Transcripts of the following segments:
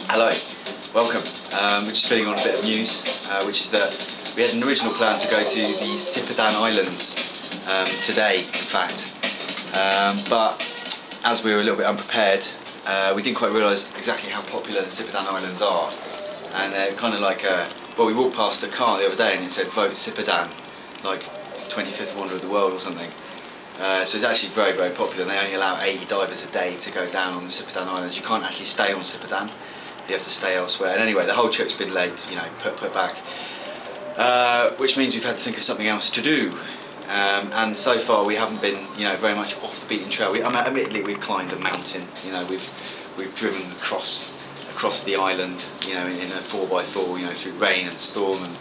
Hello, welcome. We're just filling on a bit of news, which is that we had an original plan to go to the Sipidan Islands today, in fact. But as we were a little bit unprepared, we didn't quite realise exactly how popular the Sipidan Islands are. And they're kind of like, well, we walked past a car the other day and it said, vote Sipidan, like 25th wonder of the world or something. So it's actually very, very popular. They only allow 80 divers a day to go down on the Sipidan Islands. You can't actually stay on Sipidan. You have to stay elsewhere. And anyway, the whole trip's been late, put back. Which means we've had to think of something else to do. And so far we haven't been, very much off the beaten trail. Admittedly, we've climbed a mountain. We've driven across the island, in a 4x4, through rain and storm, and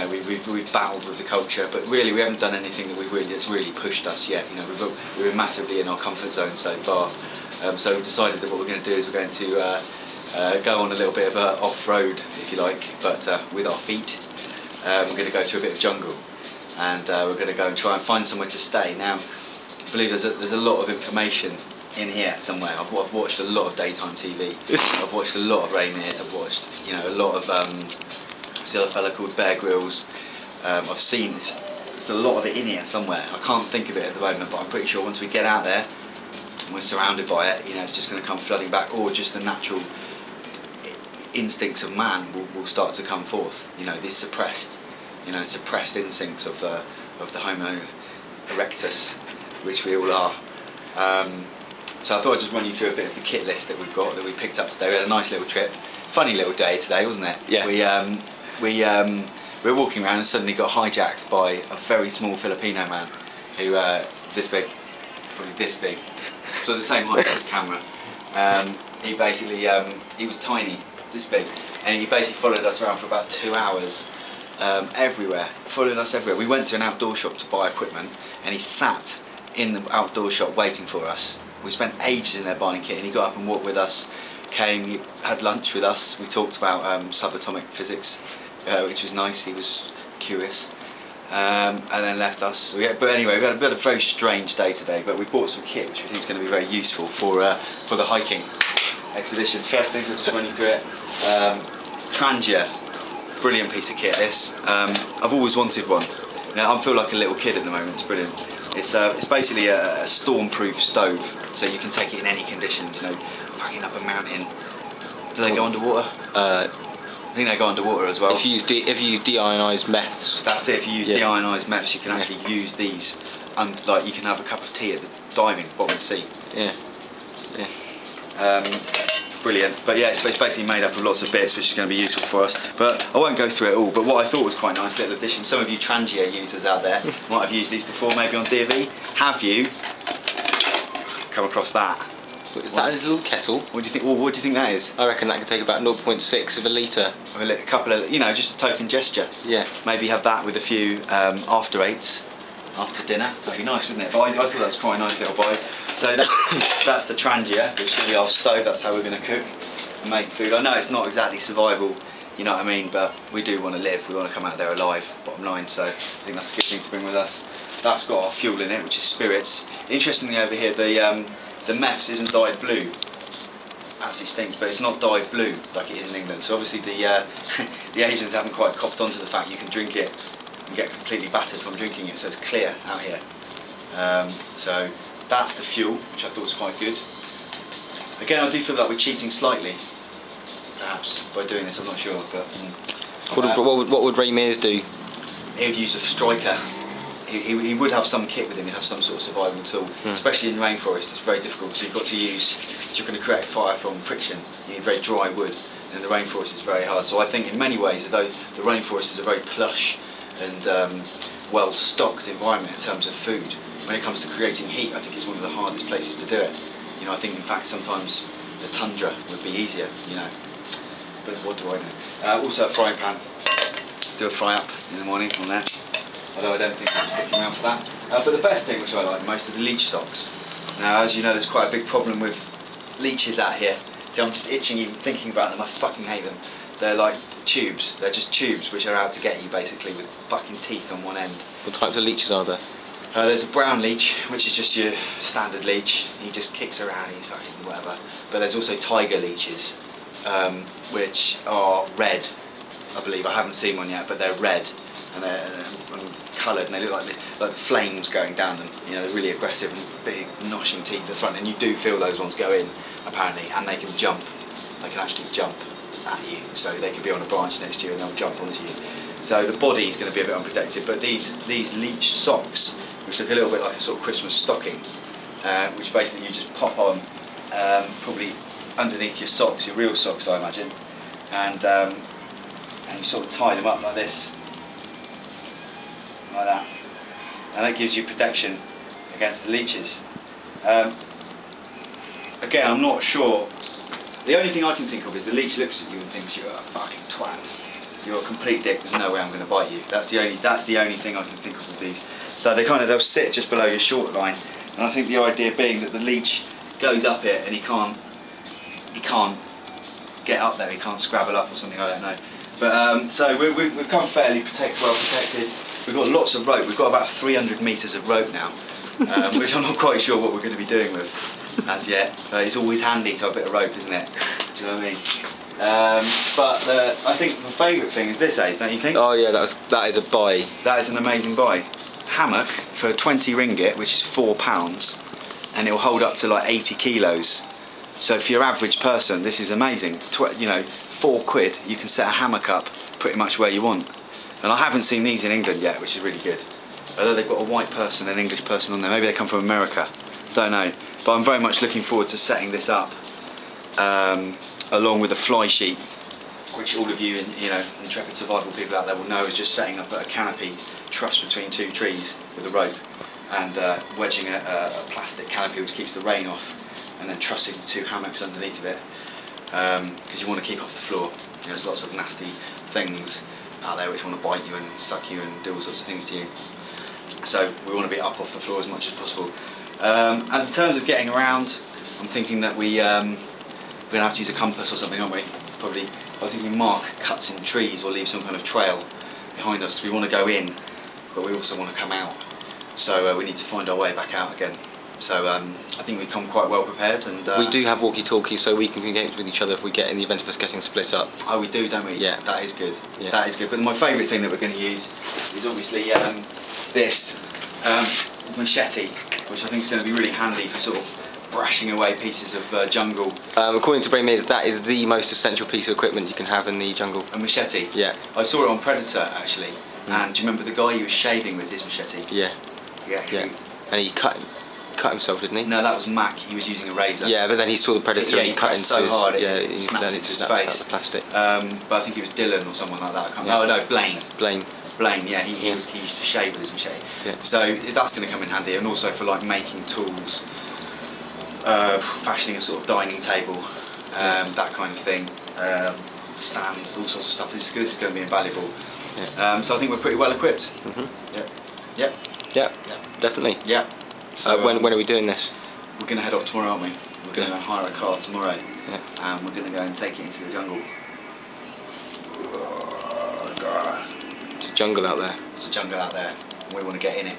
we've battled with the culture. But really, we haven't done anything that's really pushed us yet. We've been massively in our comfort zone so far. So we've decided that what we're going to do is we're going to go on a little bit of off-road, if you like, but with our feet. We're going to go through a bit of jungle, and we're going to go and try and find somewhere to stay. Now, I believe there's a lot of information in here somewhere. I've watched a lot of daytime TV. I've watched a lot of Rainier. I've watched, a lot of there's a fella called Bear Grylls. I've seen there's a lot of it in here somewhere. I can't think of it at the moment, but I'm pretty sure once we get out there, we're surrounded by it, it's just going to come flooding back, or just the natural instincts of man will start to come forth. These suppressed instincts of the Homo erectus, which we all are. So I thought I'd just run you through a bit of the kit list that we've got, that we picked up today. We had a nice little trip, funny little day today, wasn't it? Yeah. We were walking around and suddenly got hijacked by a very small Filipino man who this big, probably this big. So the same height as the camera. He basically, he was tiny, this big, and he basically followed us around for about 2 hours, everywhere, followed us everywhere. We went to an outdoor shop to buy equipment, and he sat in the outdoor shop waiting for us. We spent ages in there buying kit, and he got up and walked with us, came, had lunch with us. We talked about subatomic physics, which was nice. He was curious. And then left us. But anyway, we had a very strange day today, but we bought some kit which we think is going to be very useful for the hiking expedition. First thing, let's run you through it. Trangia, brilliant piece of kit this. I've always wanted one. I feel like a little kid at the moment. It's brilliant. It's basically a storm-proof stove, so you can take it in any conditions. Packing up a mountain. Do they go underwater? I think they go underwater as well. If you use deionized meths. That's it. If you use deionized meths, you can actually use these, and you can have a cup of tea at the diving bottom of the sea. Yeah. Brilliant. But yeah, it's basically made up of lots of bits, which is going to be useful for us. But I won't go through it all. But what I thought was quite a nice little addition. Some of you Trangia users out there might have used these before, maybe on DV. Have you come across that? Is that a little kettle? What do you think? Well, what do you think that is? I reckon that could take about 0.6 of a litre. A couple of, just a token gesture. Yeah. Maybe have that with a few after eights after dinner. That'd be nice, wouldn't it? But I thought that was quite a nice little buy. So that's the Trangia, which is our stove. That's how we're going to cook and make food. I know it's not exactly survival, you know what I mean, but we do want to live. We want to come out there alive, bottom line. So I think that's a good thing to bring with us. That's got our fuel in it, which is spirits. Interestingly, over here, the mess isn't dyed blue. Absolutely stinks, but it's not dyed blue like it is in England. So obviously the Asians haven't quite copped onto the fact you can drink it and get completely battered from drinking it. So it's clear out here. So that's the fuel, which I thought was quite good. Again, I do feel like we're cheating slightly, perhaps, by doing this. I'm not sure, but what would Ray Mears do? He would use a striker. He would have some kit with him. He'd have some sort of survival tool, especially in rainforest. It's very difficult. So you've got to use. You're going to create fire from friction. You need very dry wood, and the rainforest is very hard. So I think in many ways, although the rainforest is a very plush and well-stocked environment in terms of food, when it comes to creating heat, I think it's one of the hardest places to do it. I think in fact sometimes the tundra would be easier. But what do I know? Also a frying pan. Do a fry up in the morning on there. Although I don't think I'm sticking around for that. But the best thing which I like most are the leech socks. Now, as you know, there's quite a big problem with leeches out here. See, I'm just itching even thinking about them. I fucking hate them. They're like tubes. They're just tubes which are out to get you, basically, with fucking teeth on one end. What types of leeches are there? There's a brown leech, which is just your standard leech. He just kicks around, he's fucking whatever. But there's also tiger leeches, which are red, I believe. I haven't seen one yet, but they're red and they're coloured, and they look like flames going down them. You know, they're really aggressive and big, gnashing teeth at the front, and you do feel those ones go in, apparently, and they can jump. They can actually jump at you, so they could be on a branch next to you and they'll jump onto you. So the body is going to be a bit unprotected, but these leech socks, which look a little bit like a sort of Christmas stocking, which basically you just pop on probably underneath your socks, your real socks I imagine, and you sort of tie them up like this, like that, and that gives you protection against the leeches. Again, I'm not sure. The only thing I can think of is the leech looks at you and thinks you're a fucking twat. You're a complete dick. There's no way I'm going to bite you. That's the only thing I can think of with these. So they'll sit just below your short line, and I think the idea being that the leech goes up it and he can't get up there. He can't scrabble up or something. I don't know. But so we've come fairly well protected. We've got lots of rope. We've got about 300 metres of rope now, which I'm not quite sure what we're going to be doing with as yet. It's always handy to have a bit of rope, isn't it? Do you know what I mean? But I think the favourite thing is this, Abe, don't you think? Oh yeah, that is a buy. That is an amazing buy. Hammock for 20 ringgit, which is £4, and it will hold up to like 80 kilos. So for your average person, this is amazing. You know, £4, you can set a hammock up pretty much where you want. And I haven't seen these in England yet, which is really good. Although they've got a white person and an English person on there. Maybe they come from America. Don't know. But I'm very much looking forward to setting this up, along with a fly sheet, which all of you, intrepid survival people out there will know is just setting up a canopy trussed between two trees with a rope, and wedging a plastic canopy which keeps the rain off, and then trussing 2 hammocks underneath of it, because you want to keep off the floor. There's lots of nasty things out there which want to bite you and suck you and do all sorts of things to you. So we want to be up off the floor as much as possible. And in terms of getting around, I'm thinking that we're going to have to use a compass or something, aren't we? Probably. I think we mark cuts in trees or leave some kind of trail behind us. We want to go in, but we also want to come out. So we need to find our way back out again. So I think we've come quite well prepared. And we do have walkie-talkies, so we can communicate with each other if we get in the event of us getting split up. Oh, we do, don't we? Yeah. That is good. Yeah. That is good. But my favourite thing that we're going to use is obviously this machete, which I think is going to be really handy for sort of brashing away pieces of jungle. According to Bramiz, that is the most essential piece of equipment you can have in the jungle. A machete? Yeah. I saw it on Predator, actually. And do you remember the guy who was shaving with his machete? Yeah. Yeah. And he cut himself, didn't he? No, that was Mac. He was using a razor. Yeah, but then he saw the Predator and he cut into so hard. He snapped face. out the plastic. But I think it was Dylan or someone like that. I can't remember. No, Blaine, yeah, he used to shave with his machete. Yeah. So that's going to come in handy, and also for like making tools, fashioning a sort of dining table, that kind of thing, stands, all sorts of stuff. This is going to be invaluable. Yeah. So I think we're pretty well equipped. Yeah, definitely. Yeah. So, when are we doing this? We're going to head off tomorrow, aren't we? We're going to hire a car tomorrow, and we're going to go and take it into the jungle. It's a jungle out there. It's a jungle out there, and we want to get in it.